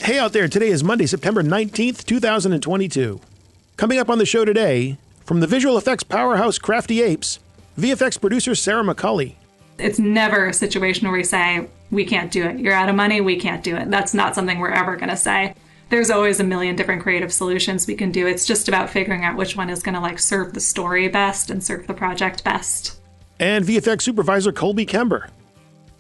Hey out there, today is Monday, September 19th, 2022. Coming up on the show today, from the visual effects powerhouse Crafty Apes, VFX producer Sarah McCULLEY. It's never a situation where we say, we can't do it. You're out of money, we can't do it. That's not something we're ever going to say. There's always a million different creative solutions we can do. It's just about figuring out which one is going to serve the story best and serve the project best. And VFX supervisor KOLBY.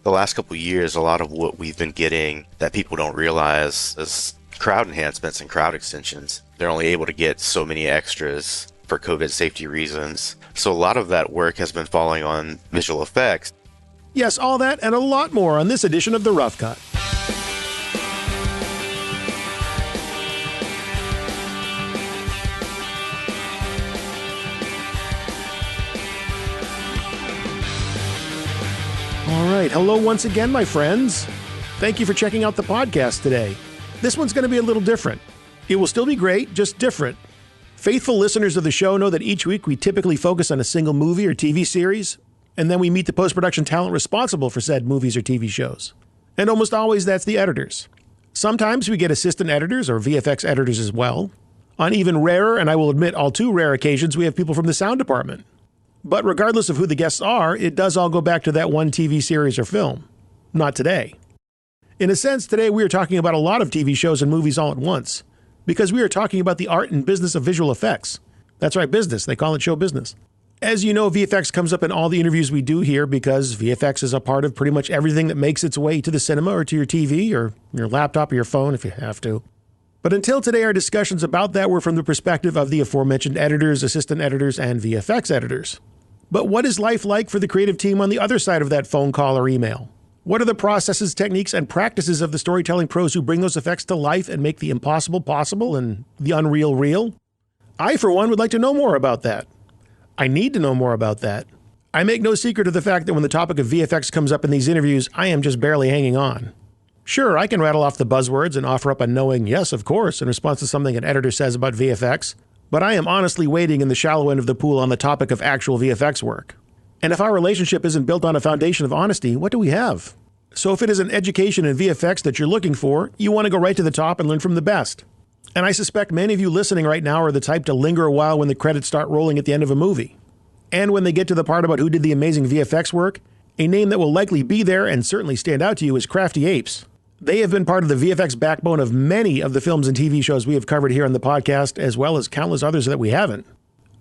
The last couple of years, a lot of what we've been getting that people don't realize is crowd enhancements and crowd extensions. They're only able to get so many extras for COVID safety reasons. So a lot of that work has been falling on visual effects. Yes, all that and a lot more on this edition of The Rough Cut. All right, hello once again, my friends. Thank you for checking out the podcast today. This one's going to be a little different. It will still be great, just different. Faithful listeners of the show know that each week we typically focus on a single movie or TV series, and then we meet the post-production talent responsible for said movies or TV shows. And almost always that's the editors. Sometimes we get assistant editors or VFX editors as well. On even rarer, and I will admit all too rare occasions, we have people from the sound department. But regardless of who the guests are, it does all go back to that one TV series or film. Not today. In a sense, today we are talking about a lot of TV shows and movies all at once, because we are talking about the art and business of visual effects. That's right, business. They call it show business. As you know, VFX comes up in all the interviews we do here because VFX is a part of pretty much everything that makes its way to the cinema or to your TV or your laptop or your phone if you have to. But until today, our discussions about that were from the perspective of the aforementioned editors, assistant editors, and VFX editors. But what is life like for the creative team on the other side of that phone call or email? What are the processes, techniques, and practices of the storytelling pros who bring those effects to life and make the impossible possible and the unreal real? I, for one, would like to know more about that. I need to know more about that. I make no secret of the fact that when the topic of VFX comes up in these interviews, I am just barely hanging on. Sure, I can rattle off the buzzwords and offer up a knowing yes, of course, in response to something an editor says about VFX, but I am honestly wading in the shallow end of the pool on the topic of actual VFX work. And if our relationship isn't built on a foundation of honesty, what do we have? So if it is an education in VFX that you're looking for, you want to go right to the top and learn from the best. And I suspect many of you listening right now are the type to linger a while when the credits start rolling at the end of a movie. And when they get to the part about who did the amazing VFX work, a name that will likely be there and certainly stand out to you is Crafty Apes. They have been part of the VFX backbone of many of the films and TV shows we have covered here on the podcast, as well as countless others that we haven't.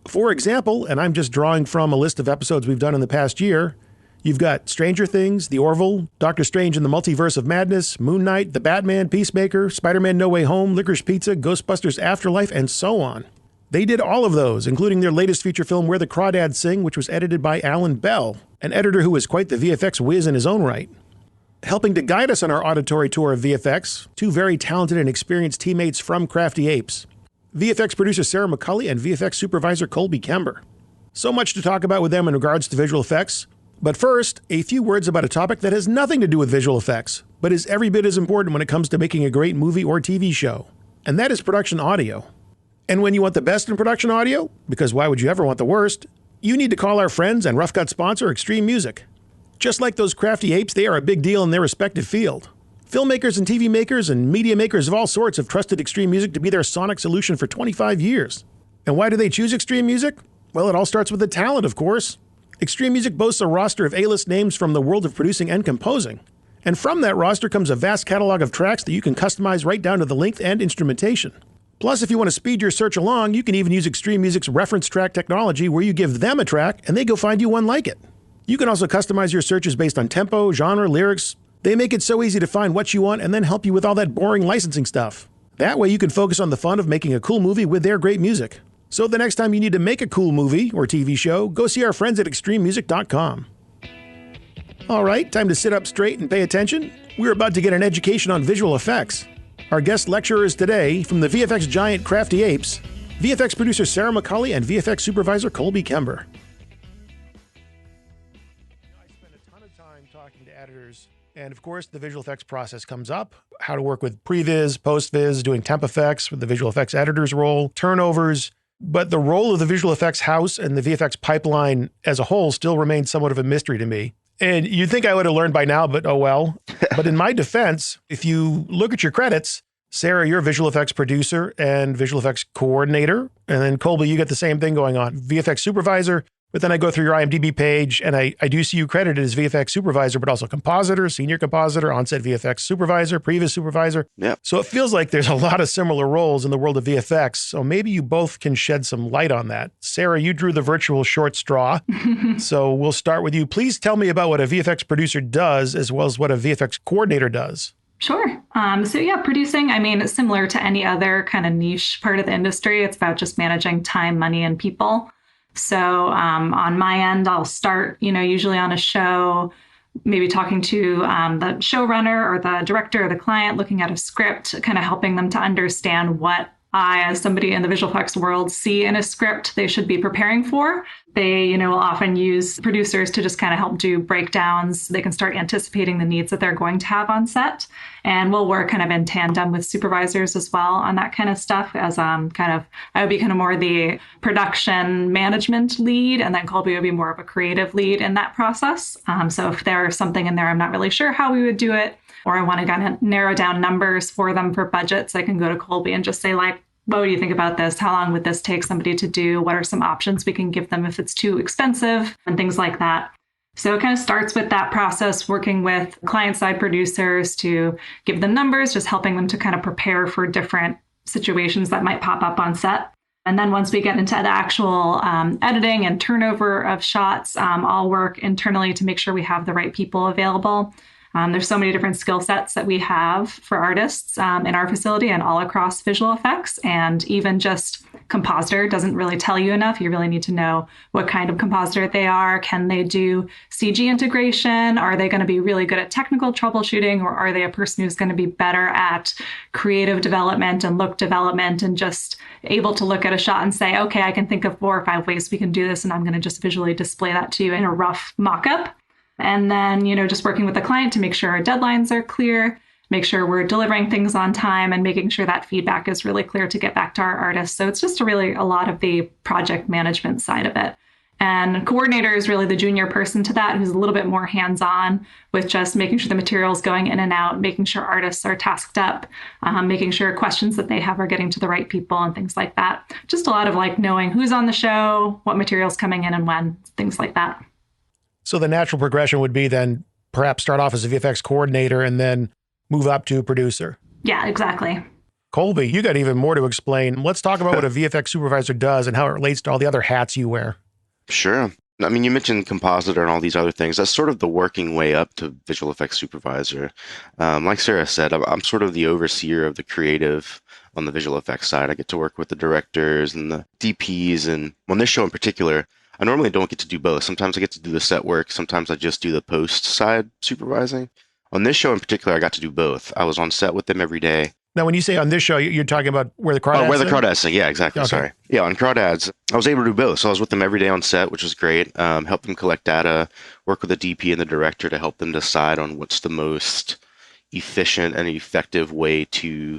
For example, and I'm just drawing from a list of episodes we've done in the past year, you've got Stranger Things, The Orville, Doctor Strange and the Multiverse of Madness, Moon Knight, The Batman, Peacemaker, Spider-Man No Way Home, Licorice Pizza, Ghostbusters Afterlife, and so on. They did all of those, including their latest feature film, Where the Crawdads Sing, which was edited by Alan Bell, an editor who is quite the VFX whiz in his own right. Helping to guide us on our auditory tour of VFX, two very talented and experienced teammates from Crafty Apes, VFX producer Sarah McCULLEY and VFX supervisor KEMBER. So much to talk about with them in regards to visual effects. But first, a few words about a topic that has nothing to do with visual effects, but is every bit as important when it comes to making a great movie or TV show. And that is production audio. And when you want the best in production audio, because why would you ever want the worst, you need to call our friends and Rough Cut sponsor Extreme Music. Just like those Crafty Apes, they are a big deal in their respective field. Filmmakers and TV makers and media makers of all sorts have trusted Extreme Music to be their sonic solution for 25 years. And why do they choose Extreme Music? Well, it all starts with the talent, of course. Extreme Music boasts a roster of A-list names from the world of producing and composing. And from that roster comes a vast catalog of tracks that you can customize right down to the length and instrumentation. Plus, if you want to speed your search along, you can even use Extreme Music's reference track technology where you give them a track and they go find you one like it. You can also customize your searches based on tempo, genre, lyrics. They make it so easy to find what you want and then help you with all that boring licensing stuff. That way you can focus on the fun of making a cool movie with their great music. So the next time you need to make a cool movie or TV show, go see our friends at extrememusic.com. All right, time to sit up straight and pay attention. We're about to get an education on visual effects. Our guest lecturers today, from the VFX giant Crafty Apes, VFX producer Sarah McCULLEY and VFX supervisor KEMBER. I spend a ton of time talking to editors, and of course the visual effects process comes up. How to work with previs, post-viz, doing temp effects with the visual effects editor's role, turnovers. But the role of the visual effects house and the VFX pipeline as a whole still remains somewhat of a mystery to me. And you'd think I would have learned by now, but oh well. But in my defense, if you look at your credits, Sarah, you're a visual effects producer and visual effects coordinator. And then Kolby, you get the same thing going on. VFX supervisor. But then I go through your IMDb page and I do see you credited as VFX supervisor, but also compositor, senior compositor, on-set VFX supervisor, previs supervisor. Yep. So it feels like there's a lot of similar roles in the world of VFX. So maybe you both can shed some light on that. Sarah, you drew the virtual short straw. So we'll start with you. Please tell me about what a VFX producer does as well as what a VFX coordinator does. Sure. So yeah, producing, I mean, similar to any other kind of niche part of the industry, it's about just managing time, money, and people. So on my end, I'll start, usually on a show, maybe talking to the showrunner or the director or the client, looking at a script, kind of helping them to understand what I, as somebody in the visual effects world, see in a script they should be preparing for. They, will often use producers to just kind of help do breakdowns. They can start anticipating the needs that they're going to have on set. And we'll work kind of in tandem with supervisors as well on that kind of stuff as I would be kind of more the production management lead, and then Kolby would be more of a creative lead in that process. So if there's something in there I'm not really sure how we would do it, or I want to kind of narrow down numbers for them for budgets, I can go to Kolby and just say, like, what do you think about this? How long would this take somebody to do? What are some options we can give them if it's too expensive and things like that? So it kind of starts with that process, working with client-side producers to give them numbers, just helping them to kind of prepare for different situations that might pop up on set. And then once we get into the actual editing and turnover of shots, I'll work internally to make sure we have the right people available. There's so many different skill sets that we have for artists in our facility and all across visual effects. And even just compositor doesn't really tell you enough. You really need to know what kind of compositor they are. Can they do CG integration? Are they going to be really good at technical troubleshooting? Or are they a person who's going to be better at creative development and look development and just able to look at a shot and say, okay, I can think of 4 or 5 ways we can do this. And I'm going to just visually display that to you in a rough mock-up. And then, just working with the client to make sure our deadlines are clear, make sure we're delivering things on time, and making sure that feedback is really clear to get back to our artists. So it's just really a lot of the project management side of it. And coordinator is really the junior person to that, who's a little bit more hands-on with just making sure the material's going in and out, making sure artists are tasked up, making sure questions that they have are getting to the right people and things like that. Just a lot of knowing who's on the show, what material's coming in and when, things like that. So the natural progression would be then perhaps start off as a VFX coordinator and then move up to producer. Yeah, exactly. Kolby, you got even more to explain. Let's talk about what a VFX supervisor does and how it relates to all the other hats you wear. Sure. I mean, you mentioned compositor and all these other things. That's sort of the working way up to visual effects supervisor. Like Sarah said, I'm sort of the overseer of the creative on the visual effects side. I get to work with the directors and the DPs. And on this show in particular, I normally don't get to do both. Sometimes I get to do the set work. Sometimes I just do the post side supervising. On this show in particular, I got to do both. I was on set with them every day. Now, when you say on this show, you're talking about where the CRAWDADS Where the CRAWDADS Sing. Yeah, exactly. Okay. Sorry. Yeah, on CRAWDADS, I was able to do both. So I was with them every day on set, which was great. Help them collect data, work with the DP and the director to help them decide on what's the most efficient and effective way to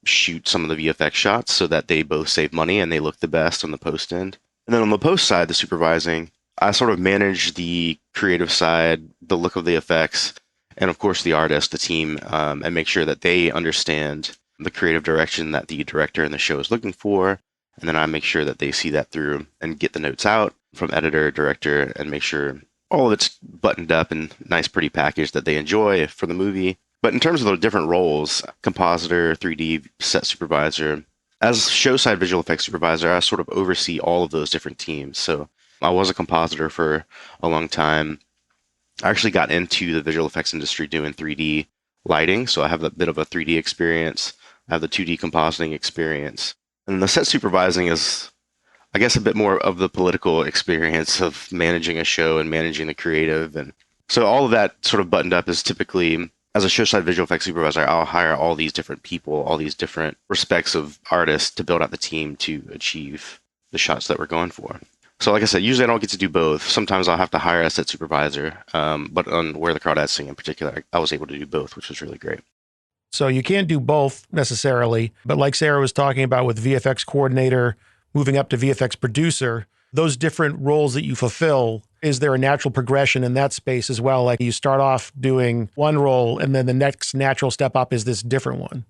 shoot some of the VFX shots so that they both save money and they look the best on the post end. And then on the post side, the supervising, I sort of manage the creative side, the look of the effects, and of course the artist, the team, and make sure that they understand the creative direction that the director in the show is looking for. And then I make sure that they see that through and get the notes out from editor, director, and make sure all of it's buttoned up and nice, pretty package that they enjoy for the movie. But in terms of the different roles, compositor, 3D, set supervisor, as show-side visual effects supervisor, I sort of oversee all of those different teams. So I was a compositor for a long time. I actually got into the visual effects industry doing 3D lighting, so I have a bit of a 3D experience. I have the 2D compositing experience. And the set supervising is, I guess, a bit more of the political experience of managing a show and managing the creative. And so all of that sort of buttoned up is typically, as a show-side visual effects supervisor, I'll hire all these different people, all these different respects of artists to build out the team to achieve the shots that we're going for. So like I said, usually I don't get to do both. Sometimes I'll have to hire a set supervisor, but on Where the CRAWDADS Sing in particular, I was able to do both, which was really great. So you can't do both necessarily, but like Sarah was talking about with VFX coordinator, moving up to VFX producer, those different roles that you fulfill is there a natural progression in that space as well? Like you start off doing one role and then the next natural step up is this different one?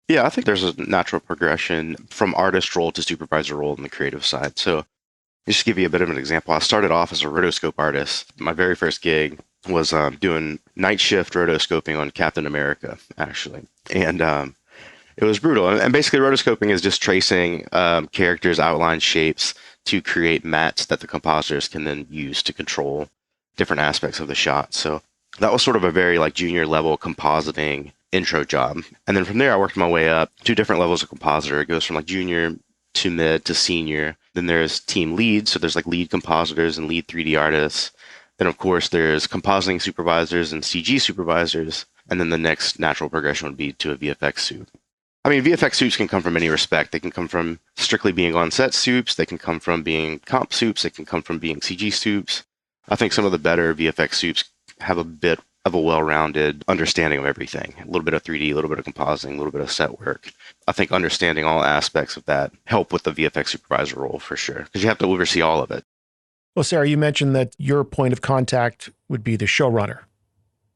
Yeah, I think there's a natural progression from artist role to supervisor role in the creative side. So just to give you a bit of an example, I started off as a rotoscope artist. My very first gig was doing night shift rotoscoping on Captain America, actually. And it was brutal. And basically rotoscoping is just tracing characters, outline shapes to create mats that the compositors can then use to control different aspects of the shot. So that was sort of a very like junior level compositing intro job. And then from there, I worked my way up to different levels of compositor. It goes from like junior to mid to senior. Then there's team lead. So there's like lead compositors and lead 3D artists. Then, of course, there's compositing supervisors and CG supervisors. And then the next natural progression would be to a VFX soup. I mean, VFX soups can come from any respect. They can come from strictly being on-set soups. They can come from being comp soups. They can come from being CG soups. I think some of the better VFX soups have a bit of a well-rounded understanding of everything. A little bit of 3D, a little bit of compositing, a little bit of set work. I think understanding all aspects of that help with the VFX supervisor role for sure, because you have to oversee all of it. Well, Sarah, you mentioned that your point of contact would be the showrunner.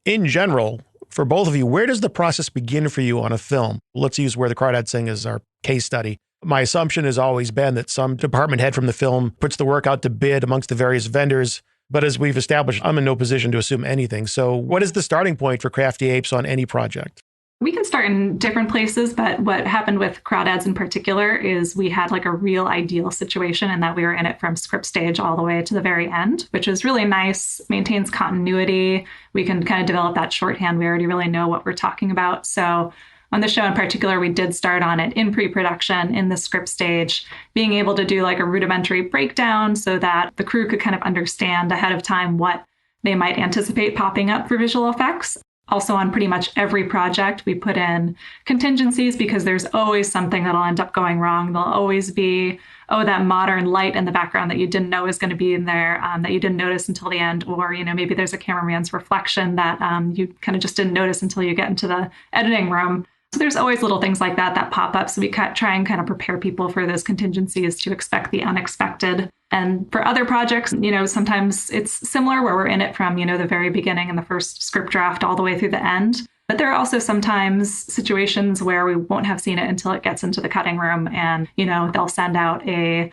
In general, for both of you, where does the process begin for you on a film? Let's use Where the CRAWDADS Sing as our case study. My assumption has always been that some department head from the film puts the work out to bid amongst the various vendors. But as we've established, I'm in no position to assume anything. So what is the starting point for Crafty Apes on any project? We can start in different places, but what happened with CRAWDADS in particular is we had like a real ideal situation in that we were in it from script stage all the way to the very end, which was really nice, maintains continuity. We can kind of develop that shorthand. We already really know what we're talking about. So on the show in particular, we did start on it in pre-production in the script stage, being able to do like a rudimentary breakdown so that the crew could kind of understand ahead of time what they might anticipate popping up for visual effects. Also on pretty much every project, we put in contingencies because there's always something that'll end up going wrong. There'll always be, that modern light in the background that you didn't know was going to be in there, that you didn't notice until the end. Or, maybe there's a cameraman's reflection that you kind of just didn't notice until you get into the editing room. So there's always little things like that that pop up. So we try and kind of prepare people for those contingencies to expect the unexpected. And for other projects, sometimes it's similar where we're in it from, the very beginning and the first script draft all the way through the end. But there are also sometimes situations where we won't have seen it until it gets into the cutting room and, they'll send out a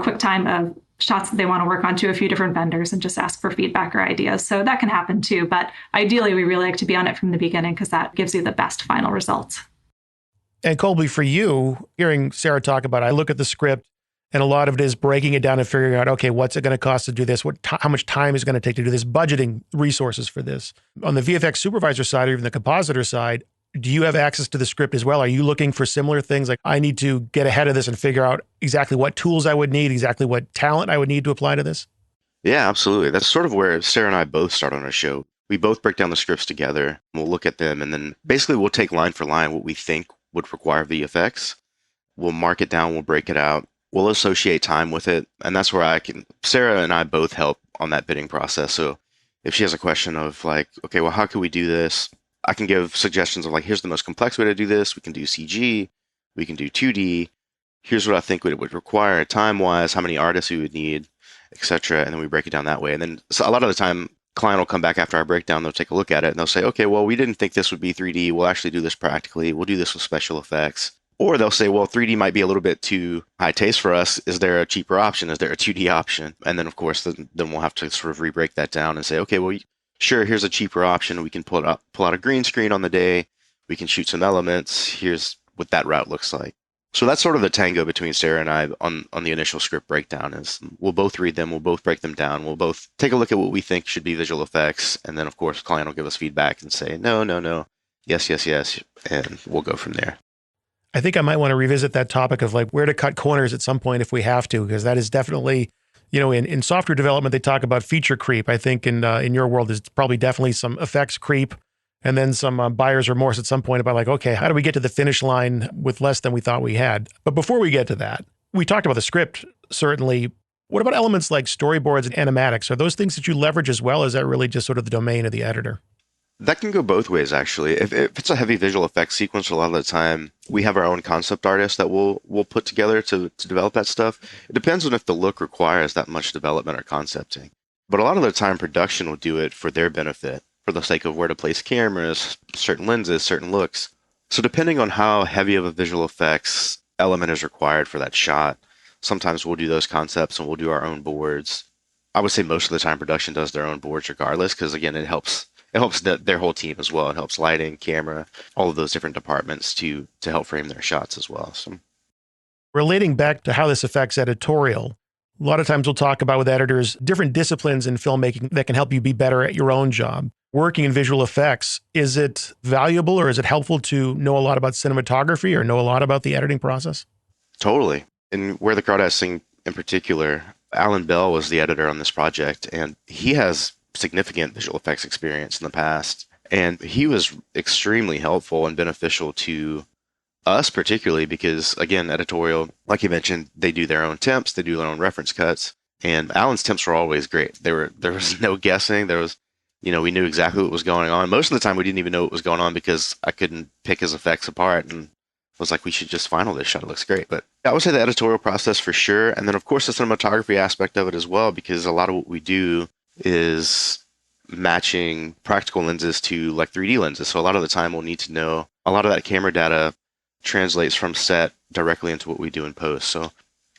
quick time of shots that they want to work on to a few different vendors and just ask for feedback or ideas. So that can happen too. But ideally, we really like to be on it from the beginning because that gives you the best final results. And Kolby, for you, hearing Sarah talk about, I look at the script and a lot of it is breaking it down and figuring out, okay, what's it going to cost to do this? How much time is it going to take to do this? Budgeting resources for this. On the VFX supervisor side or even the compositor side, do you have access to the script as well? Are you looking for similar things? Like, I need to get ahead of this and figure out exactly what tools I would need, exactly what talent I would need to apply to this? Yeah, absolutely. That's sort of where Sarah and I both start on our show. We both break down the scripts together. We'll look at them, and then basically we'll take line for line what we think would require VFX. We'll mark it down. We'll break it out. We'll associate time with it. And that's where Sarah and I both help on that bidding process. So if she has a question of like, okay, well, how can we do this? I can give suggestions of like, here's the most complex way to do this. We can do CG. We can do 2D. Here's what I think it would require time-wise, how many artists we would need, etc. And then we break it down that way. And then so a lot of the time, client will come back after our breakdown. They'll take a look at it and they'll say, okay, well, we didn't think this would be 3D. We'll actually do this practically. We'll do this with special effects. Or they'll say, well, 3D might be a little bit too high taste for us. Is there a cheaper option? Is there a 2D option? And then, of course, then we'll have to sort of re-break that down and say, okay, well, sure, here's a cheaper option. We can pull out a green screen on the day. We can shoot some elements. Here's what that route looks like. So that's sort of the tango between Sarah and I on the initial script breakdown is we'll both read them. We'll both break them down. We'll both take a look at what we think should be visual effects. And then, of course, the client will give us feedback and say, no, yes. And we'll go from there. I think I might want to revisit that topic of like where to cut corners at some point if we have to, because that is definitely, in software development, they talk about feature creep. I think in your world, there's probably definitely some effects creep and then some buyer's remorse at some point about like, okay, how do we get to the finish line with less than we thought we had? But before we get to that, we talked about the script, certainly. What about elements like storyboards and animatics? Are those things that you leverage as well? Or is that really just sort of the domain of the editor? That can go both ways, actually. If it's a heavy visual effects sequence, a lot of the time we have our own concept artists that we'll put together to develop that stuff. It depends on if the look requires that much development or concepting. But a lot of the time, production will do it for their benefit, for the sake of where to place cameras, certain lenses, certain looks. So depending on how heavy of a visual effects element is required for that shot, sometimes we'll do those concepts and we'll do our own boards. I would say most of the time production does their own boards regardless, because again, it helps their whole team as well. It helps lighting, camera, all of those different departments to help frame their shots as well. So, relating back to how this affects editorial, a lot of times we'll talk about with editors different disciplines in filmmaking that can help you be better at your own job. Working in visual effects, is it valuable or is it helpful to know a lot about cinematography or know a lot about the editing process? Totally. And where the CRAWDADS SING in particular, Alan Bell was the editor on this project, and he has significant visual effects experience in the past. And he was extremely helpful and beneficial to us, particularly because, again, editorial, like you mentioned, they do their own temps, they do their own reference cuts. And Alan's temps were always great. There was no guessing. We knew exactly what was going on. Most of the time, we didn't even know what was going on because I couldn't pick his effects apart and was like, we should just final this shot. It looks great. But I would say the editorial process for sure. And then, of course, the cinematography aspect of it as well, because a lot of what we do is matching practical lenses to like 3D lenses. So a lot of the time, we'll need to know a lot of that camera data translates from set directly into what we do in post. So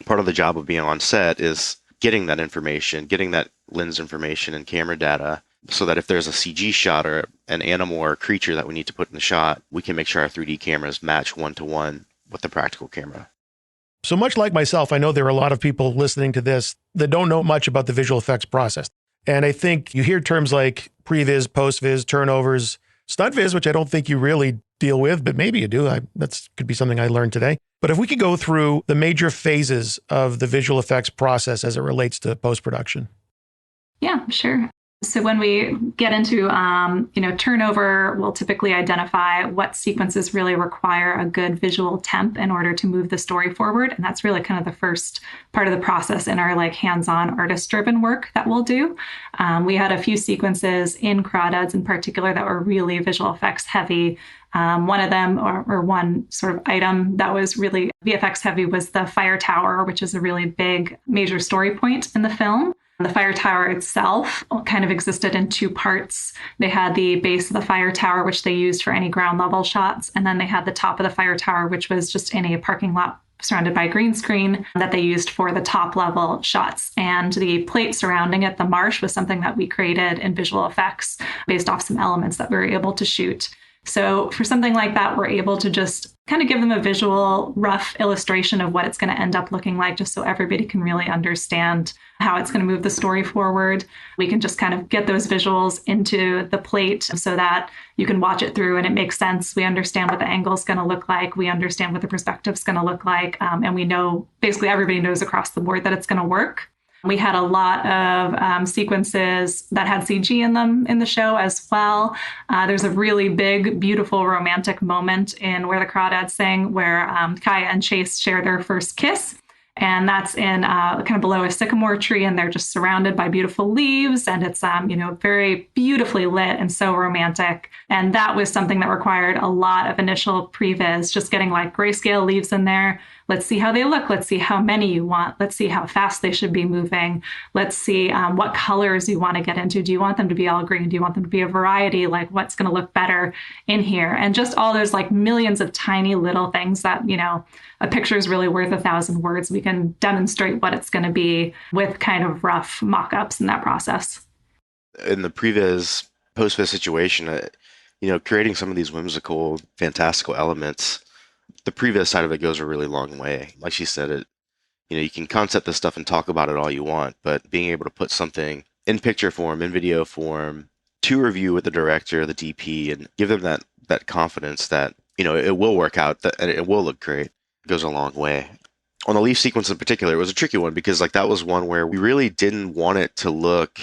part of the job of being on set is getting that information, getting that lens information and camera data, so that if there's a CG shot or an animal or a creature that we need to put in the shot, we can make sure our 3D cameras match one-to-one with the practical camera. So much like myself, I know there are a lot of people listening to this that don't know much about the visual effects process. And I think you hear terms like previs, post-vis, turnovers, stunt-vis, which I don't think you really deal with, but maybe you do. That could be something I learned today. But if we could go through the major phases of the visual effects process as it relates to post-production. Yeah, sure. So when we get into, turnover, we'll typically identify what sequences really require a good visual temp in order to move the story forward. And that's really kind of the first part of the process in our hands-on artist-driven work that we'll do. We had a few sequences in CRAWDADS in particular that were really visual effects heavy. One of them, or one sort of item that was really VFX heavy, was the fire tower, which is a really big major story point in the film. The fire tower itself kind of existed in two parts. They had the base of the fire tower, which they used for any ground level shots. And then they had the top of the fire tower, which was just in a parking lot surrounded by green screen that they used for the top level shots. And the plate surrounding it, the marsh, was something that we created in visual effects based off some elements that we were able to shoot. So for something like that, we're able to just kind of give them a visual, rough illustration of what it's going to end up looking like, just so everybody can really understand how it's going to move the story forward. We can just kind of get those visuals into the plate so that you can watch it through and it makes sense. We understand what the angle is going to look like. We understand what the perspective is going to look like. And we know, basically everybody knows across the board that it's going to work. We had a lot of sequences that had CG in them in the show as well. There's a really big, beautiful, romantic moment in Where the Crawdads Sing, where Kaya and Chase share their first kiss. And that's in kind of below a sycamore tree, and they're just surrounded by beautiful leaves. And it's, very beautifully lit and so romantic. And that was something that required a lot of initial previs, just getting grayscale leaves in there. Let's see how they look. Let's see how many you want. Let's see how fast they should be moving. Let's see what colors you want to get into. Do you want them to be all green? Do you want them to be a variety? What's going to look better in here? And just all those millions of tiny little things that, a picture is really worth 1,000 words. We can demonstrate what it's going to be with kind of rough mock-ups in that process. In the previs, post-vis situation, creating some of these whimsical, fantastical elements, the previs side of it goes a really long way. Like she said, you can concept this stuff and talk about it all you want, but being able to put something in picture form, in video form, to review with the director, the DP, and give them that confidence that, it will work out, and it will look great, goes a long way. On the leaf sequence in particular, it was a tricky one because that was one where we really didn't want it to look,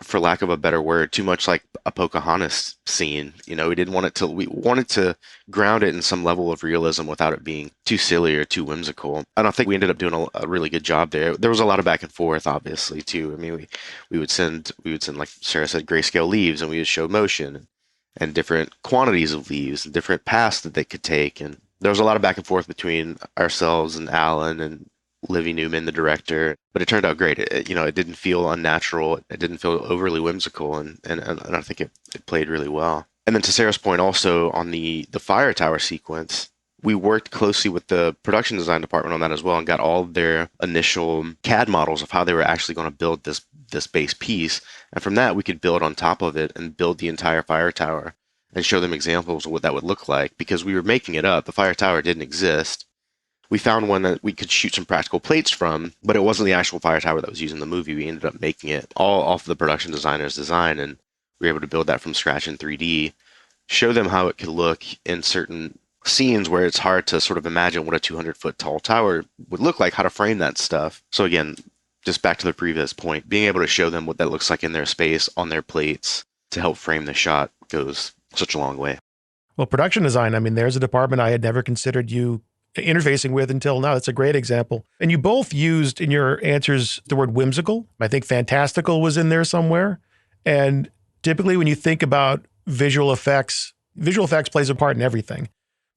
for lack of a better word, too much like a Pocahontas scene. We wanted to ground it in some level of realism without it being too silly or too whimsical. And I think we ended up doing a really good job there. There was a lot of back and forth, obviously, too. I mean, we would send, like Sarah said, grayscale leaves, and we would show motion. and different quantities of leaves and different paths that they could take. And there was a lot of back and forth between ourselves and Alan and Livy Newman, the director, but it turned out great. It didn't feel unnatural. It didn't feel overly whimsical, and I think it played really well. And then to Sarah's point, also on the fire tower sequence, we worked closely with the production design department on that as well and got all of their initial CAD models of how they were actually going to build this base piece. And from that, we could build on top of it and build the entire fire tower and show them examples of what that would look like, because we were making it up. The fire tower didn't exist. We found one that we could shoot some practical plates from, but it wasn't the actual fire tower that was used in the movie. We ended up making it all off of the production designer's design, and we were able to build that from scratch in 3D, show them how it could look in certain scenes where it's hard to sort of imagine what a 200-foot tall tower would look like, how to frame that stuff. So again, just back to the previous point, being able to show them what that looks like in their space, on their plates, to help frame the shot goes such a long way. Well, production design, I mean, there's a department I had never considered you interfacing with until now. That's a great example. And you both used in your answers the word whimsical. I think fantastical was in there somewhere. And typically when you think about visual effects plays a part in everything.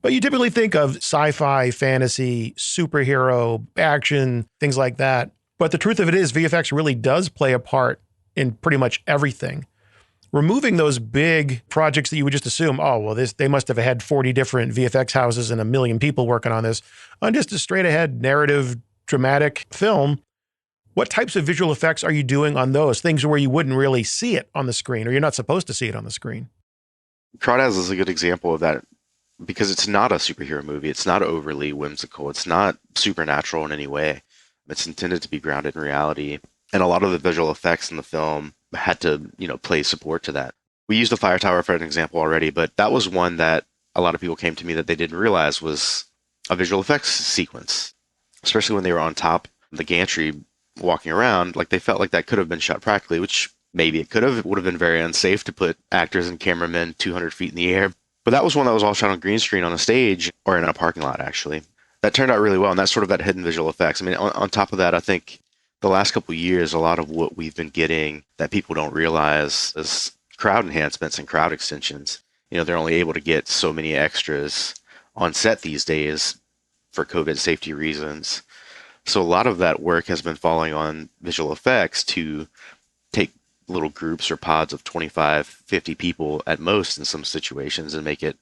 But you typically think of sci-fi, fantasy, superhero, action, things like that. But the truth of it is VFX really does play a part in pretty much everything. Removing those big projects that you would just assume, oh, well, they must have had 40 different VFX houses and 1 million people working on this, on just a straight ahead narrative, dramatic film, what types of visual effects are you doing on those things where you wouldn't really see it on the screen, or you're not supposed to see it on the screen? CRAWDADS is a good example of that, because it's not a superhero movie. It's not overly whimsical. It's not supernatural in any way. It's intended to be grounded in reality. And a lot of the visual effects in the film had to, play support to that. We used the fire tower for an example already, but that was one that a lot of people came to me that they didn't realize was a visual effects sequence, especially when they were on top of the gantry walking around. Like, they felt like that could have been shot practically, which maybe it could have. It would have been very unsafe to put actors and cameramen 200 feet in the air. But that was one that was all shot on green screen on a stage, or in a parking lot, actually. That turned out really well, and that's sort of that hidden visual effects. I mean, on top of that, I think the last couple of years, a lot of what we've been getting that people don't realize is crowd enhancements and crowd extensions. They're only able to get so many extras on set these days for COVID safety reasons. So a lot of that work has been falling on visual effects to take little groups or pods of 25, 50 people at most in some situations and make it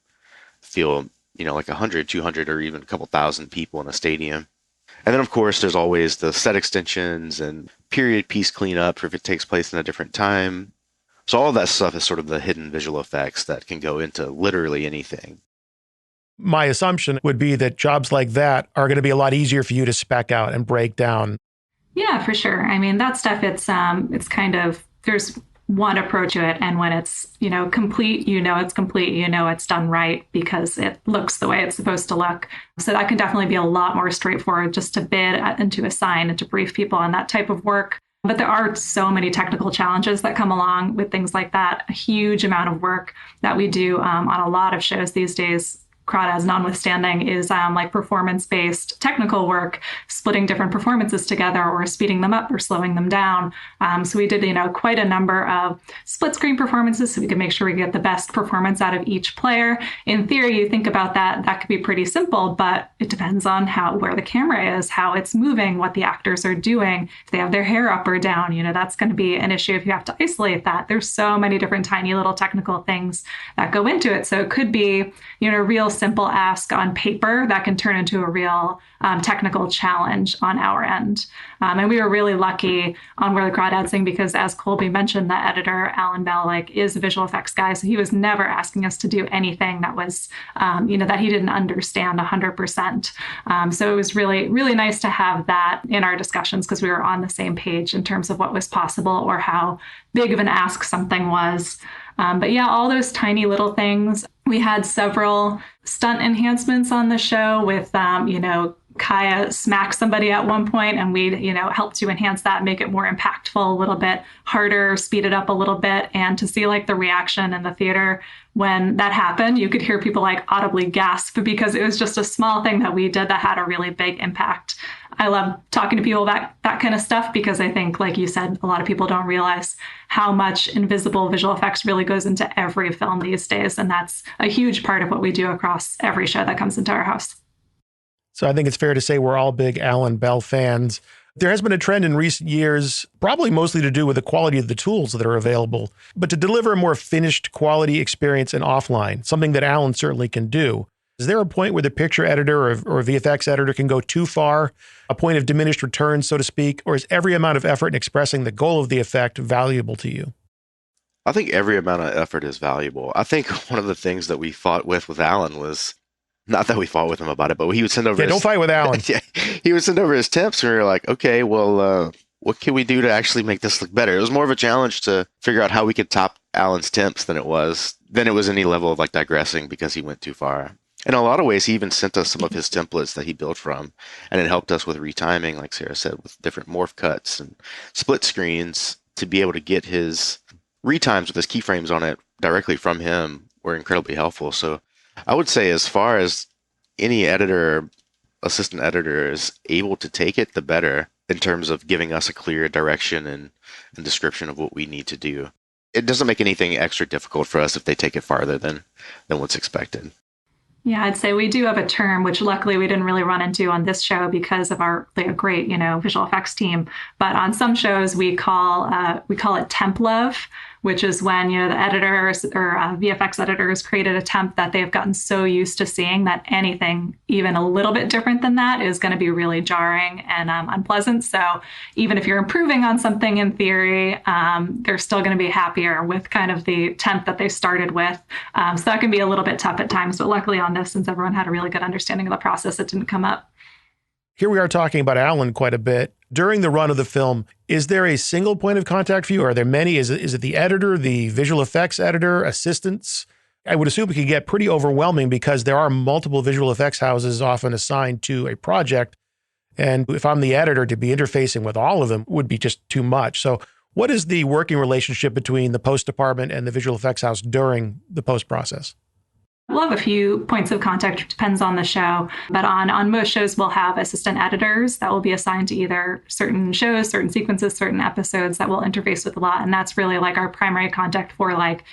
feel, like 100, 200, or even a couple thousand people in a stadium. And then, of course, there's always the set extensions and period piece cleanup if it takes place in a different time. So all of that stuff is sort of the hidden visual effects that can go into literally anything. My assumption would be that jobs like that are going to be a lot easier for you to spec out and break down. Yeah, for sure. I mean, that stuff, it's kind of, there's one approach to it. And when it's, complete, it's complete, it's done right because it looks the way it's supposed to look. So that can definitely be a lot more straightforward just to bid and to assign and to brief people on that type of work. But there are so many technical challenges that come along with things like that. A huge amount of work that we do on a lot of shows these days, CRAWDADS notwithstanding, is like performance-based technical work, splitting different performances together or speeding them up or slowing them down. So we did, quite a number of split-screen performances so we could make sure we get the best performance out of each player. In theory, you think about that could be pretty simple, but it depends on where the camera is, how it's moving, what the actors are doing, if they have their hair up or down. That's going to be an issue if you have to isolate that. There's so many different tiny little technical things that go into it. So it could be, a real simple ask on paper that can turn into a real technical challenge on our end. And we were really lucky on Where the CRAWDADS Sing because, as Colby mentioned, the editor, Alan Bell, is a visual effects guy. So he was never asking us to do anything that was, that he didn't understand 100%. So it was really, really nice to have that in our discussions because we were on the same page in terms of what was possible or how big of an ask something was. But yeah, all those tiny little things. We had several stunt enhancements on the show with, Kaya smacked somebody at one point and we'd, help to enhance that, make it more impactful, a little bit harder, speed it up a little bit. And to see the reaction in the theater when that happened, you could hear people audibly gasp because it was just a small thing that we did that had a really big impact. I love talking to people about that kind of stuff because I think, like you said, a lot of people don't realize how much invisible visual effects really goes into every film these days. And that's a huge part of what we do across every show that comes into our house. So I think it's fair to say we're all big Alan Bell fans. There has been a trend in recent years, probably mostly to do with the quality of the tools that are available, but to deliver a more finished quality experience in offline, something that Alan certainly can do. Is there a point where the picture editor or VFX editor can go too far, a point of diminished returns, so to speak, or is every amount of effort in expressing the goal of the effect valuable to you? I think every amount of effort is valuable. I think one of the things that we fought with Alan was, not that we fought with him about it, but he would send over don't fight with Alan. Yeah, he would send over his temps, and we were like, okay, well, what can we do to actually make this look better? It was more of a challenge to figure out how we could top Alan's temps than it was any level of like digressing because he went too far. In a lot of ways, he even sent us some of his templates that he built from, and it helped us with retiming, like Sarah said, with different morph cuts and split screens to be able to get his retimes with his keyframes on it directly from him were incredibly helpful. So I would say as far as any editor, assistant editor is able to take it, the better in terms of giving us a clear direction and description of what we need to do. It doesn't make anything extra difficult for us if they take it farther than what's expected. Yeah, I'd say we do have a term, which luckily we didn't really run into on this show because of our great, visual effects team. But on some shows, we call it Templov, which is when, the editors or VFX editors created a temp that they've gotten so used to seeing that anything even a little bit different than that is going to be really jarring and unpleasant. So even if you're improving on something in theory, they're still going to be happier with kind of the temp that they started with. So that can be a little bit tough at times. But luckily on this, since everyone had a really good understanding of the process, it didn't come up. Here we are talking about Alan quite a bit. During the run of the film, is there a single point of contact for you? Are there many? Is it the editor, the visual effects editor, assistants? I would assume it could get pretty overwhelming because there are multiple visual effects houses often assigned to a project. And if I'm the editor, to be interfacing with all of them would be just too much. So what is the working relationship between the post department and the visual effects house during the post process? We'll have a few points of contact, it depends on the show, but on most shows we'll have assistant editors that will be assigned to either certain shows, certain sequences, certain episodes that will interface with a lot, and that's really like our primary contact for like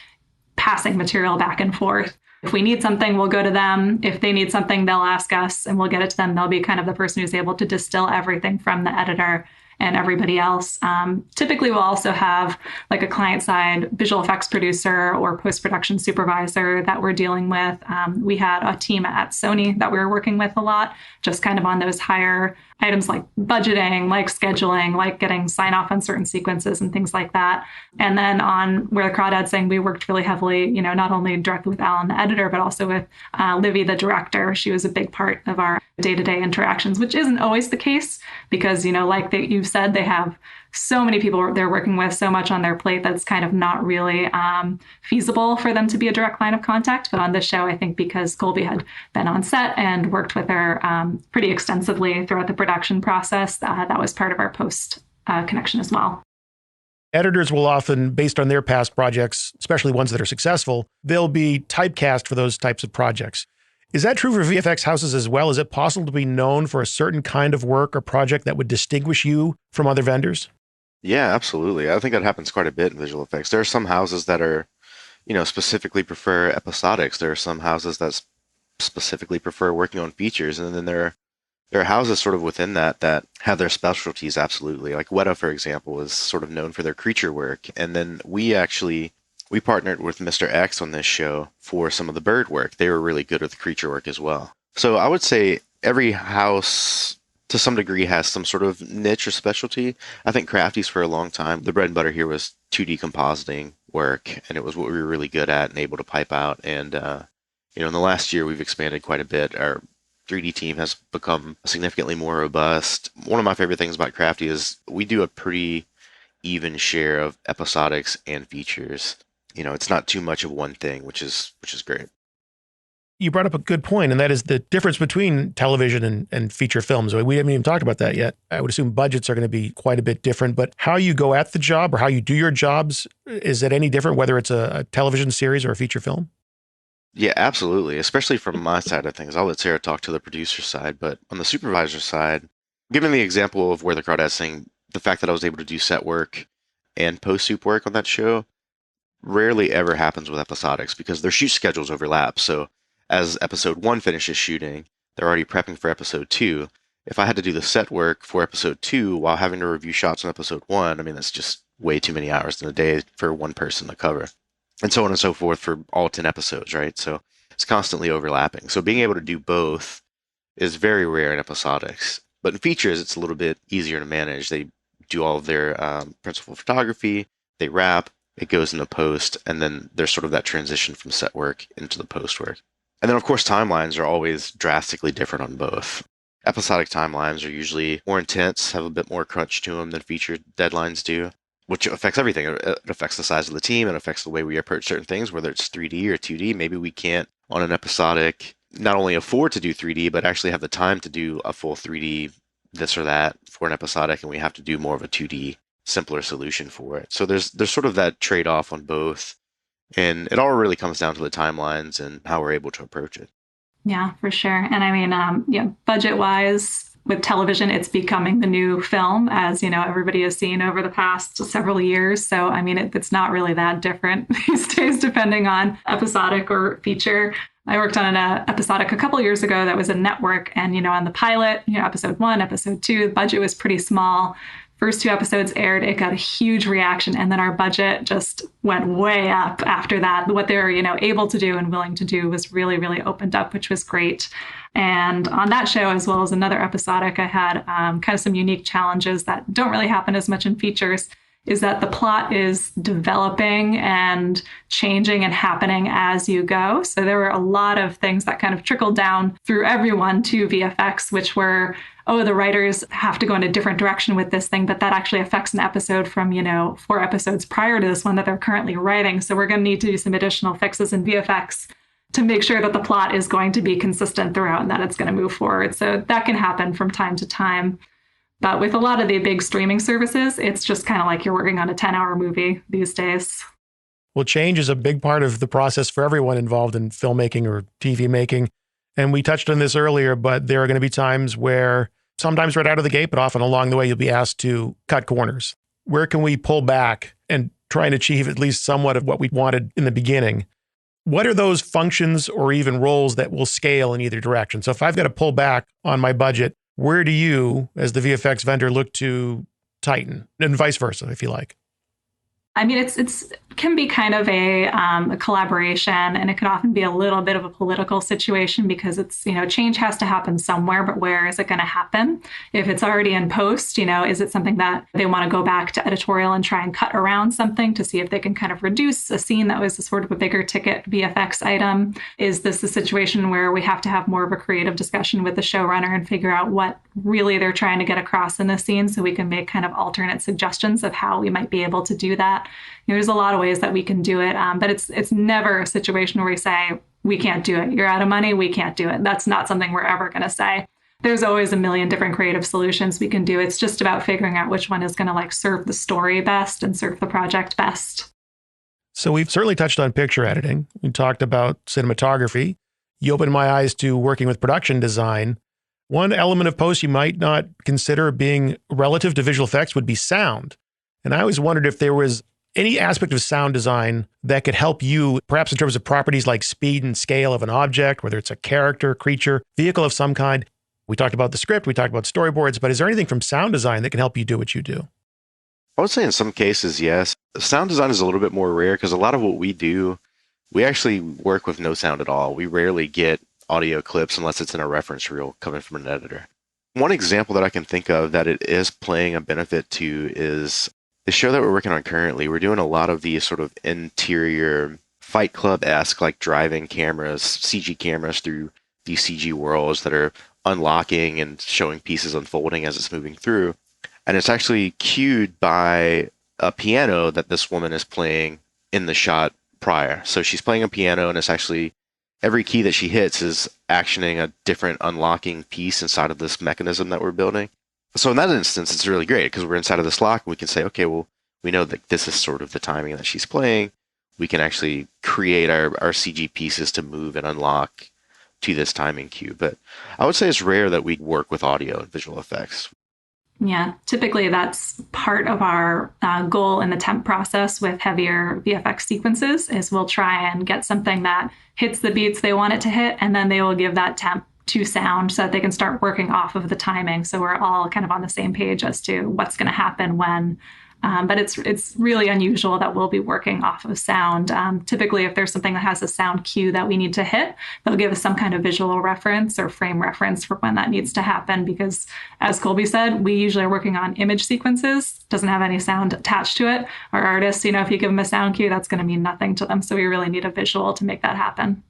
passing material back and forth. If we need something, we'll go to them. If they need something, they'll ask us and we'll get it to them. They'll be kind of the person who's able to distill everything from the editor and everybody else. Typically, we'll also have like a client-side visual effects producer or post-production supervisor that we're dealing with. We had a team at Sony that we were working with a lot, just kind of on those higher items like budgeting, like scheduling, like getting sign-off on certain sequences and things like that. And then on Where the CRAWDADS Sing, we worked really heavily, not only directly with Alan, the editor, but also with Livy, the director. She was a big part of our day-to-day interactions, which isn't always the case because, like you said, they have so many people they're working with, so much on their plate that's kind of not really feasible for them to be a direct line of contact. But on this show, I think because KOLBY had been on set and worked with her pretty extensively throughout the production process, that was part of our post connection as well. Editors will often, based on their past projects, especially ones that are successful, they'll be typecast for those types of projects. Is that true for VFX houses as well? Is it possible to be known for a certain kind of work or project that would distinguish you from other vendors? Yeah, absolutely. I think that happens quite a bit in visual effects. There are some houses that are, specifically prefer episodics. There are some houses that specifically prefer working on features. And then there are houses sort of within that have their specialties, absolutely. Like Weta, for example, is sort of known for their creature work. And then we partnered with Mr. X on this show for some of the bird work. They were really good with the creature work as well. So I would say every house, to some degree, has some sort of niche or specialty. I think Crafty's for a long time, the bread and butter here was 2D compositing work, and it was what we were really good at and able to pipe out. And, in the last year, we've expanded quite a bit. Our 3D team has become significantly more robust. One of my favorite things about Crafty is we do a pretty even share of episodics and features. It's not too much of one thing, which is great. You brought up a good point, and that is the difference between television and feature films. We haven't even talked about that yet. I would assume budgets are going to be quite a bit different, but how you go at the job or how you do your jobs, is it any different whether it's a television series or a feature film? Yeah, absolutely. Especially from my side of things. I'll let Sarah talk to the producer side, but on the supervisor side, Given the example of where the CRAWDADS Sing, the fact that I was able to do set work and post-soup work on that show rarely ever happens with episodics because their shoot schedules overlap. So as episode 1 finishes shooting, they're already prepping for episode 2. If I had to do the set work for episode 2 while having to review shots on episode 1, I mean, that's just way too many hours in a day for one person to cover. And so on and so forth for all 10 episodes, right? So it's constantly overlapping. So being able to do both is very rare in episodics. But in features, it's a little bit easier to manage. They do all of their principal photography, they wrap, it goes into post, and then there's sort of that transition from set work into the post work. And then, of course, timelines are always drastically different on both. Episodic timelines are usually more intense, have a bit more crunch to them than feature deadlines do, which affects everything. It affects the size of the team, it affects the way we approach certain things, whether it's 3D or 2D. Maybe we can't, on an episodic, not only afford to do 3D, but actually have the time to do a full 3D this or that for an episodic, and we have to do more of a 2D, simpler solution for it. So there's sort of that trade-off on both, and it all really comes down to the timelines and how we're able to approach it. Yeah, for sure. And I mean, budget-wise, with television, it's becoming the new film, as everybody has seen over the past several years. So, I mean, it's not really that different these days, depending on episodic or feature. I worked on an episodic a couple years ago that was a network, and on the pilot, episode 1, episode 2, the budget was pretty small. First 2 episodes aired, it got a huge reaction, and then our budget just went way up after that. What they were, able to do and willing to do was really, really opened up, which was great. And on that show, as well as another episodic, I had kind of some unique challenges that don't really happen as much in features, is that the plot is developing and changing and happening as you go. So there were a lot of things that kind of trickled down through everyone to VFX, which were, the writers have to go in a different direction with this thing, but that actually affects an episode from, 4 episodes prior to this one that they're currently writing. So we're going to need to do some additional fixes in VFX to make sure that the plot is going to be consistent throughout and that it's going to move forward. So that can happen from time to time. But with a lot of the big streaming services, it's just kind of like you're working on a 10-hour movie these days. Well, change is a big part of the process for everyone involved in filmmaking or TV making. And we touched on this earlier, but there are going to be times where sometimes right out of the gate, but often along the way, you'll be asked to cut corners. Where can we pull back and try and achieve at least somewhat of what we wanted in the beginning? What are those functions or even roles that will scale in either direction? So if I've got to pull back on my budget, where do you, as the VFX vendor, look to tighten, and vice versa, if you like? I mean, it can be kind of a collaboration, and it can often be a little bit of a political situation because it's, change has to happen somewhere, but where is it going to happen? If it's already in post, is it something that they want to go back to editorial and try and cut around something to see if they can kind of reduce a scene that was a sort of a bigger ticket VFX item? Is this a situation where we have to have more of a creative discussion with the showrunner and figure out what really they're trying to get across in the scene so we can make kind of alternate suggestions of how we might be able to do that? There's a lot of ways that we can do it, but it's never a situation where we say, we can't do it. You're out of money. We can't do it. That's not something we're ever going to say. There's always a million different creative solutions we can do. It's just about figuring out which one is going to serve the story best and serve the project best. So we've certainly touched on picture editing. We talked about cinematography. You opened my eyes to working with production design. One element of post you might not consider being relative to visual effects would be sound. And I always wondered if there was any aspect of sound design that could help you, perhaps in terms of properties like speed and scale of an object, whether it's a character, creature, vehicle of some kind. We talked about the script, we talked about storyboards, but is there anything from sound design that can help you do what you do? I would say in some cases, yes. Sound design is a little bit more rare because a lot of what we do, we actually work with no sound at all. We rarely get audio clips unless it's in a reference reel coming from an editor. One example that I can think of that it is playing a benefit to is the show that we're working on currently. We're doing a lot of these sort of interior Fight Club-esque, like driving cameras, CG cameras through these CG worlds that are unlocking and showing pieces unfolding as it's moving through. And it's actually cued by a piano that this woman is playing in the shot prior. So she's playing a piano, and it's actually every key that she hits is actioning a different unlocking piece inside of this mechanism that we're building. So in that instance, it's really great because we're inside of this lock and we can say, okay, well, we know that this is sort of the timing that she's playing. We can actually create our CG pieces to move and unlock to this timing cue. But I would say it's rare that we work with audio and visual effects. Yeah, typically that's part of our goal in the temp process with heavier VFX sequences is we'll try and get something that hits the beats they want it to hit, and then they will give that temp to sound so that they can start working off of the timing. So we're all kind of on the same page as to what's going to happen when. But it's really unusual that we'll be working off of sound. Typically, if there's something that has a sound cue that we need to hit, they'll give us some kind of visual reference or frame reference for when that needs to happen. Because as Kolby said, we usually are working on image sequences, doesn't have any sound attached to it. Our artists, if you give them a sound cue, that's going to mean nothing to them. So we really need a visual to make that happen.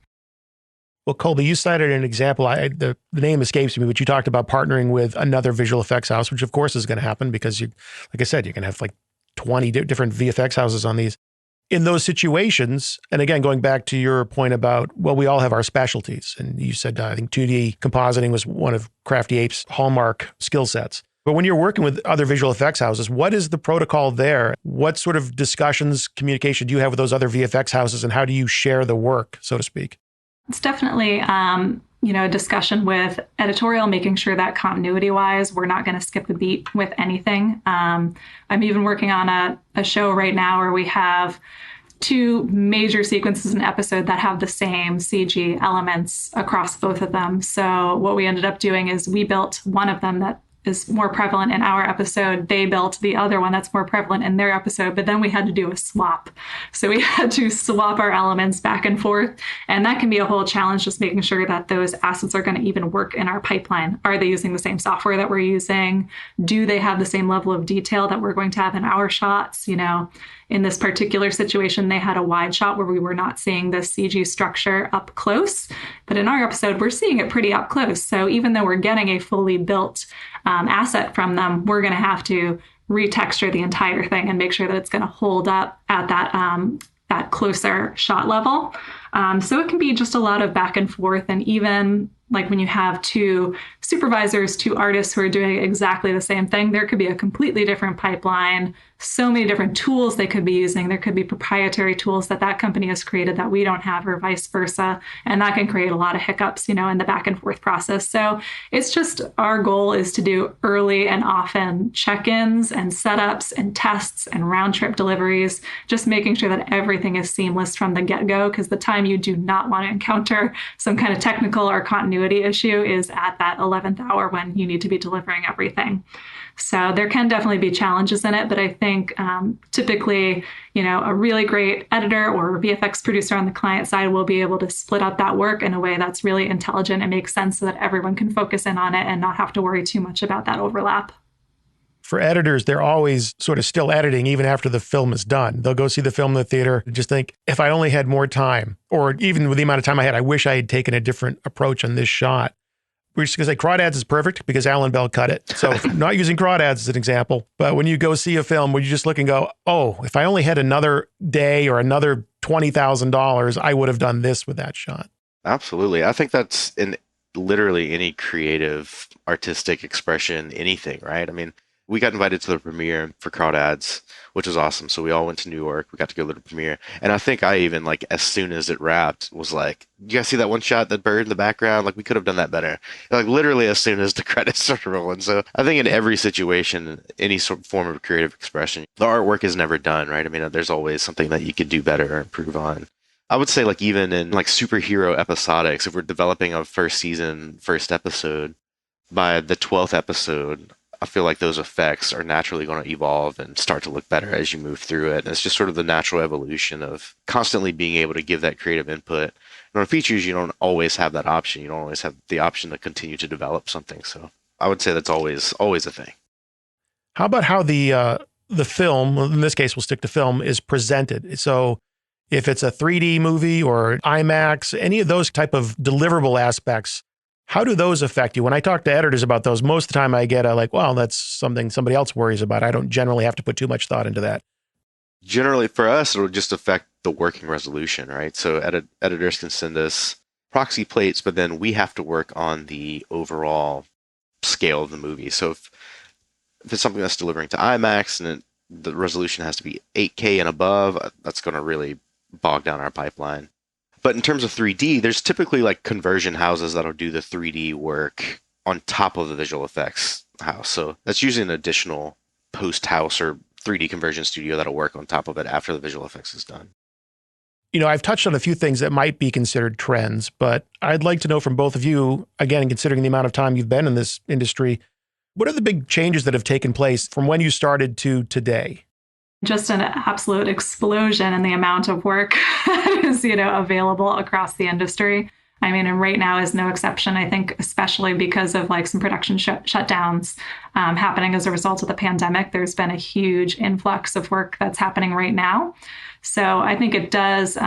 Well, Kolby, you cited an example. The name escapes me, but you talked about partnering with another visual effects house, which of course is going to happen because like I said, you're going to have like 20 different VFX houses on these. In those situations, and again, going back to your point about, well, we all have our specialties. And you said, I think 2D compositing was one of Crafty Apes' hallmark skill sets. But when you're working with other visual effects houses, what is the protocol there? What sort of discussions, communication do you have with those other VFX houses, and how do you share the work, so to speak? It's definitely, a discussion with editorial, making sure that continuity-wise, we're not going to skip a beat with anything. I'm even working on a show right now where we have two major sequences in an episode that have the same CG elements across both of them. So what we ended up doing is we built one of them that is more prevalent in our episode. They built the other one that's more prevalent in their episode, but then we had to do a swap. So we had to swap our elements back and forth. And that can be a whole challenge, just making sure that those assets are going to even work in our pipeline. Are they using the same software that we're using? Do they have the same level of detail that we're going to have in our shots? In this particular situation, they had a wide shot where we were not seeing the CG structure up close. But in our episode, we're seeing it pretty up close. So even though we're getting a fully built asset from them, we're going to have to retexture the entire thing and make sure that it's going to hold up at that closer shot level. So it can be just a lot of back and forth. And even like when you have two supervisors, two artists who are doing exactly the same thing, there could be a completely different pipeline, so many different tools they could be using. There could be proprietary tools that company has created that we don't have, or vice versa. And that can create a lot of hiccups, in the back and forth process. So it's just, our goal is to do early and often check-ins and setups and tests and round trip deliveries, just making sure that everything is seamless from the get-go, because the time you do not want to encounter some kind of technical or continuity issue is at that 11th hour when you need to be delivering everything. So there can definitely be challenges in it, but I think typically, a really great editor or VFX producer on the client side will be able to split up that work in a way that's really intelligent and makes sense so that everyone can focus in on it and not have to worry too much about that overlap. For editors, they're always sort of still editing even after the film is done. They'll go see the film in the theater and just think, if I only had more time, or even with the amount of time I had, I wish I had taken a different approach on this shot. We're just going to say CRAWDADS is perfect because Alan Bell cut it. So not using CRAWDADS as an example, but when you go see a film where you just look and go, oh, if I only had another day or another $20,000, I would have done this with that shot. Absolutely. I think that's in literally any creative, artistic expression, anything, right? I mean, we got invited to the premiere for CRAWDADS, which was awesome. So we all went to New York. We got to go to the premiere. And I think I even, as soon as it wrapped, was like, you guys see that one shot, that bird in the background? We could have done that better. Literally as soon as the credits started rolling. So I think in every situation, any sort of form of creative expression, the artwork is never done, right? I mean, there's always something that you could do better or improve on. I would say even in superhero episodics, if we're developing a first season, first episode, by the 12th episode, I feel like those effects are naturally going to evolve and start to look better as you move through it. And it's just sort of the natural evolution of constantly being able to give that creative input. And on features, you don't always have that option. You don't always have the option to continue to develop something. So I would say that's always a thing. How about how the film, in this case, we'll stick to film, is presented? So if it's a 3D movie or IMAX, any of those type of deliverable aspects, how do those affect you? When I talk to editors about those, most of the time I get well, that's something somebody else worries about. I don't generally have to put too much thought into that. Generally, for us, it'll just affect the working resolution, right? So editors can send us proxy plates, but then we have to work on the overall scale of the movie. So if it's something that's delivering to IMAX and the resolution has to be 8K and above, that's going to really bog down our pipeline. But in terms of 3D, there's typically conversion houses that'll do the 3D work on top of the visual effects house. So that's usually an additional post-house or 3D conversion studio that'll work on top of it after the visual effects is done. You know, I've touched on a few things that might be considered trends, but I'd like to know from both of you, again, considering the amount of time you've been in this industry, what are the big changes that have taken place from when you started to today? Just an absolute explosion in the amount of work that is, available across the industry. I mean, and right now is no exception, I think, especially because of like some production shutdowns happening as a result of the pandemic. There's been a huge influx of work that's happening right now. So I think it does,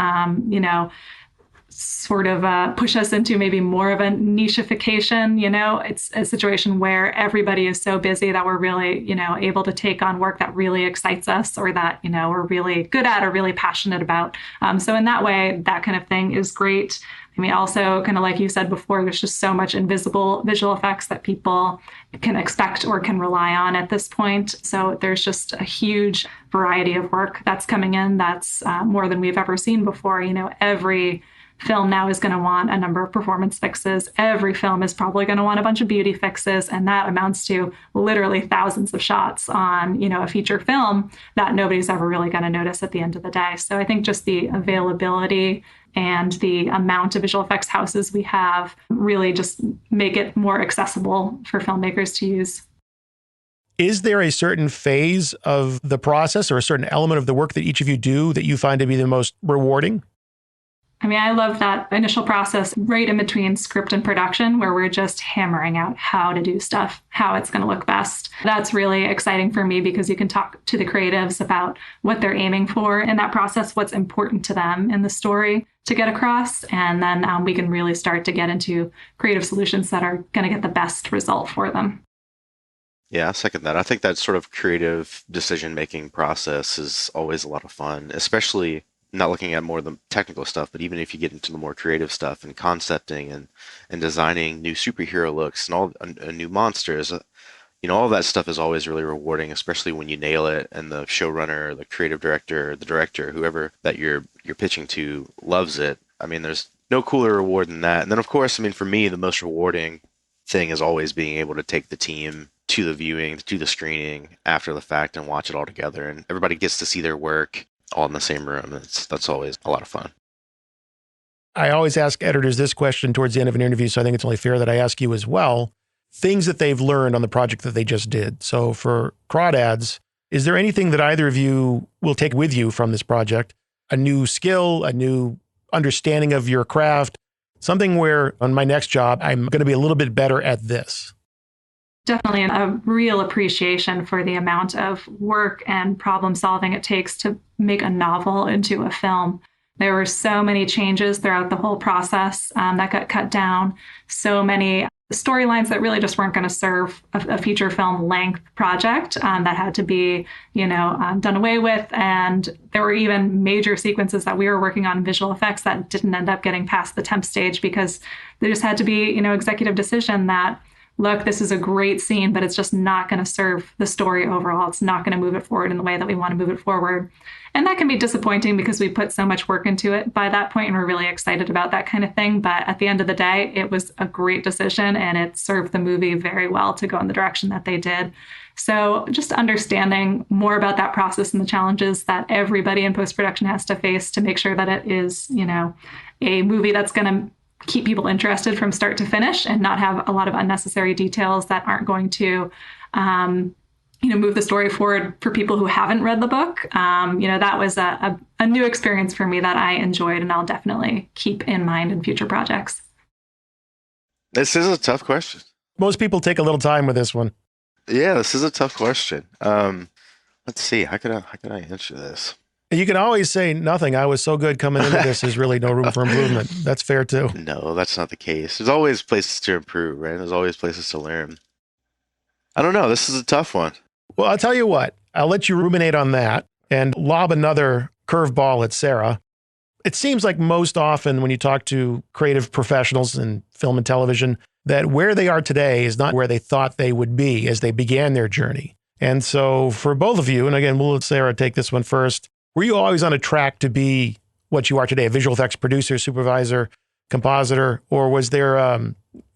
sort of push us into maybe more of a nicheification. It's a situation where everybody is so busy that we're really, able to take on work that really excites us or that, we're really good at or really passionate about. So in that way, that kind of thing is great. I mean, also kind of like you said before, there's just so much invisible visual effects that people can expect or can rely on at this point. So there's just a huge variety of work that's coming in that's more than we've ever seen before. Every film now is going to want a number of performance fixes. Every film is probably going to want a bunch of beauty fixes. And that amounts to literally thousands of shots on, a feature film that nobody's ever really going to notice at the end of the day. So I think just the availability and the amount of visual effects houses we have really just make it more accessible for filmmakers to use. Is there a certain phase of the process or a certain element of the work that each of you do that you find to be the most rewarding? I mean, I love that initial process right in between script and production where we're just hammering out how to do stuff, how it's going to look best. That's really exciting for me because you can talk to the creatives about what they're aiming for in that process, what's important to them in the story to get across. And then we can really start to get into creative solutions that are going to get the best result for them. Yeah, I second that. I think that sort of creative decision-making process is always a lot of fun, especially not looking at more of the technical stuff, but even if you get into the more creative stuff and concepting and designing new superhero looks and all new monsters, all of that stuff is always really rewarding, especially when you nail it and the showrunner, the creative director, the director, whoever that you're pitching to loves it. I mean, there's no cooler reward than that. And then, of course, I mean, for me, the most rewarding thing is always being able to take the team to the viewing, to the screening after the fact and watch it all together. And everybody gets to see their work all in the same room. That's always a lot of fun. I always ask editors this question towards the end of an interview, so I think it's only fair that I ask you as well. Things that they've learned on the project that they just did. So for CRAWDADS, is there anything that either of you will take with you from this project? A new skill, a new understanding of your craft, something where on my next job, I'm going to be a little bit better at this? Definitely a real appreciation for the amount of work and problem solving it takes to make a novel into a film. There were so many changes throughout the whole process that got cut down. So many storylines that really just weren't going to serve a feature film length project that had to be, done away with. And there were even major sequences that we were working on in visual effects that didn't end up getting past the temp stage because there just had to be, executive decision that, look, this is a great scene, but it's just not going to serve the story overall. It's not going to move it forward in the way that we want to move it forward. And that can be disappointing because we put so much work into it by that point, and we're really excited about that kind of thing. But at the end of the day, it was a great decision, and it served the movie very well to go in the direction that they did. So just understanding more about that process and the challenges that everybody in post-production has to face to make sure that it is, a movie that's going to keep people interested from start to finish and not have a lot of unnecessary details that aren't going to, move the story forward for people who haven't read the book. That was a new experience for me that I enjoyed and I'll definitely keep in mind in future projects. This is a tough question. Most people take a little time with this one. Yeah, this is a tough question. Let's see. How could I answer this? You can always say nothing. I was so good coming into this. There's really no room for improvement. That's fair too. No, that's not the case. There's always places to improve, right? There's always places to learn. I don't know. This is a tough one. Well, I'll tell you what. I'll let you ruminate on that and lob another curveball at Sarah. It seems like most often when you talk to creative professionals in film and television, that where they are today is not where they thought they would be as they began their journey. And so for both of you, and again, we'll let Sarah take this one first. Were you always on a track to be what you are today, a visual effects producer, supervisor, compositor, or was there,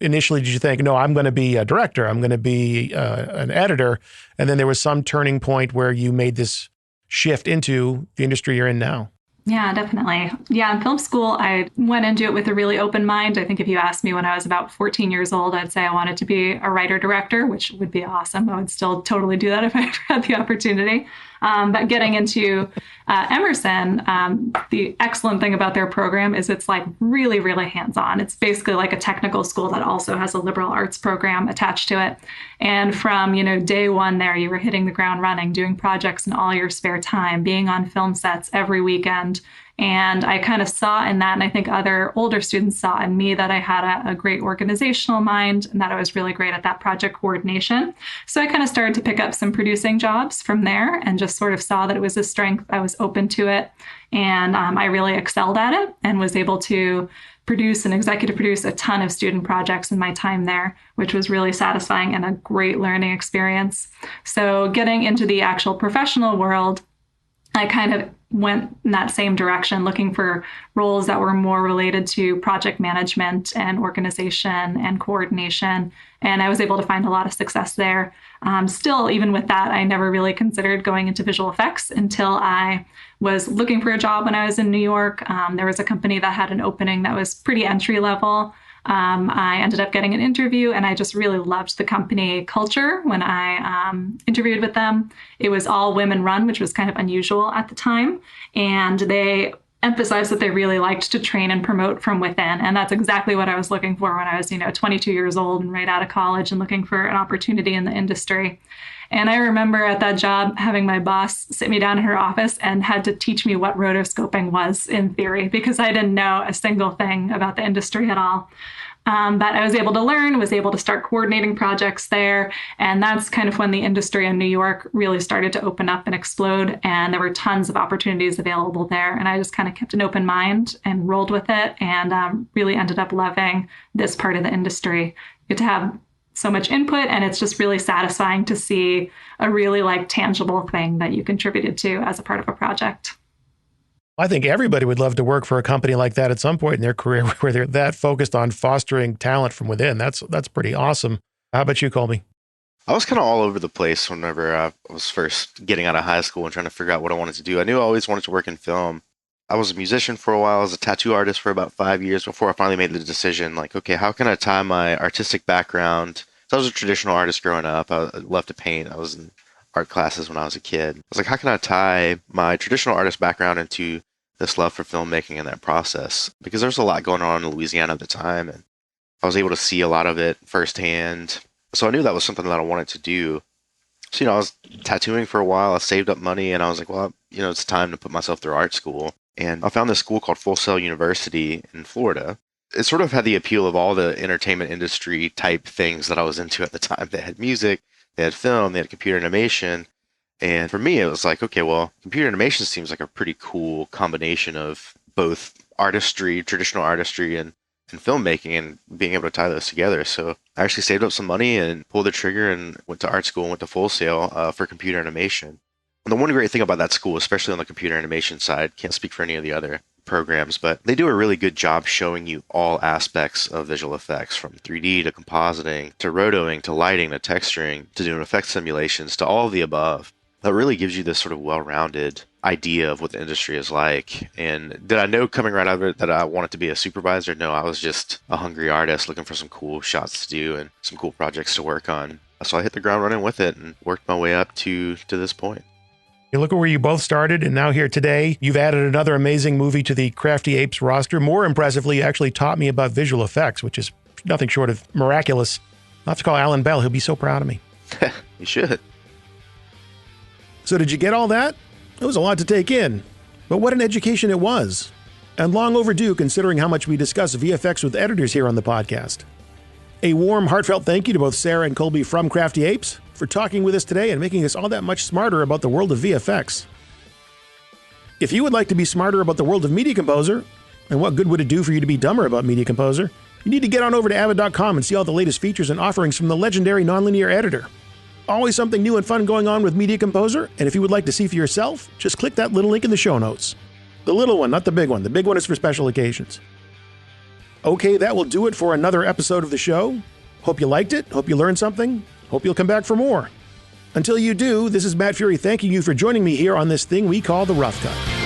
initially did you think, no, I'm going to be a director, I'm going to be an editor, and then there was some turning point where you made this shift into the industry you're in now? Yeah, definitely. Yeah, in film school, I went into it with a really open mind. I think if you asked me when I was about 14 years old, I'd say I wanted to be a writer-director, which would be awesome. I would still totally do that if I ever had the opportunity. But getting into Emerson, the excellent thing about their program is it's like really, really hands-on. It's basically like a technical school that also has a liberal arts program attached to it. And from, day one there, you were hitting the ground running, doing projects in all your spare time, being on film sets every weekend. And I kind of saw in that, and I think other older students saw in me, that I had a great organizational mind and that I was really great at that project coordination. So I kind of started to pick up some producing jobs from there and just sort of saw that it was a strength. I was open to it. And I really excelled at it and was able to produce and executive produce a ton of student projects in my time there, which was really satisfying and a great learning experience. So getting into the actual professional world, I kind of went in that same direction, looking for roles that were more related to project management and organization and coordination. And I was able to find a lot of success there. Still, even with that, I never really considered going into visual effects until I was looking for a job when I was in New York. There was a company that had an opening that was pretty entry level. I ended up getting an interview, and I just really loved the company culture when I interviewed with them. It was all women run, which was kind of unusual at the time. And they emphasized that they really liked to train and promote from within. And that's exactly what I was looking for when I was, 22 years old and right out of college and looking for an opportunity in the industry. And I remember at that job having my boss sit me down in her office and had to teach me what rotoscoping was in theory, because I didn't know a single thing about the industry at all. But I was able to learn, was able to start coordinating projects there. And that's kind of when the industry in New York really started to open up and explode. And there were tons of opportunities available there. And I just kind of kept an open mind and rolled with it, and really ended up loving this part of the industry. You get to have so much input, and it's just really satisfying to see a really tangible thing that you contributed to as a part of a project. I think everybody would love to work for a company like that at some point in their career where they're that focused on fostering talent from within. That's pretty awesome. How about you, Colby? I was kind of all over the place whenever I was first getting out of high school and trying to figure out what I wanted to do. I knew I always wanted to work in film. I was a musician for a while. I was a tattoo artist for about 5 years before I finally made the decision, okay, how can I tie my artistic background? So I was a traditional artist growing up. I loved to paint. I was in art classes when I was a kid. I was like, how can I tie my traditional artist background into this love for filmmaking in that process? Because there was a lot going on in Louisiana at the time, and I was able to see a lot of it firsthand. So I knew that was something that I wanted to do. So, I was tattooing for a while. I saved up money, and I was like, well, it's time to put myself through art school. And I found this school called Full Sail University in Florida. It sort of had the appeal of all the entertainment industry type things that I was into at the time. They had music, they had film, they had computer animation. And for me, it was like, okay, well, computer animation seems like a pretty cool combination of both artistry, traditional artistry, and filmmaking, and being able to tie those together. So I actually saved up some money and pulled the trigger and went to art school and went to Full Sail for computer animation. And the one great thing about that school, especially on the computer animation side, can't speak for any of the other programs, but they do a really good job showing you all aspects of visual effects, from 3D to compositing to rotoing to lighting to texturing to doing effect simulations to all of the above. That really gives you this sort of well-rounded idea of what the industry is like. And did I know coming right out of it that I wanted to be a supervisor? No, I was just a hungry artist looking for some cool shots to do and some cool projects to work on. So I hit the ground running with it and worked my way up to this point. You look at where you both started, and now here today, you've added another amazing movie to the Crafty Apes roster. More impressively, you actually taught me about visual effects, which is nothing short of miraculous. I'll have to call Alan Bell. He'll be so proud of me. You should. So did you get all that? It was a lot to take in, but what an education it was. And long overdue, considering how much we discuss VFX with editors here on the podcast. A warm, heartfelt thank you to both Sarah and Colby from Crafty Apes for talking with us today and making us all that much smarter about the world of VFX. If you would like to be smarter about the world of Media Composer, and what good would it do for you to be dumber about Media Composer, you need to get on over to avid.com and see all the latest features and offerings from the legendary nonlinear editor. Always something new and fun going on with Media Composer, and if you would like to see for yourself, just click that little link in the show notes. The little one, not the big one. The big one is for special occasions. Okay, that will do it for another episode of the show. Hope you liked it. Hope you learned something. Hope you'll come back for more. Until you do, this is Matt Fury thanking you for joining me here on this thing we call The Rough Cut.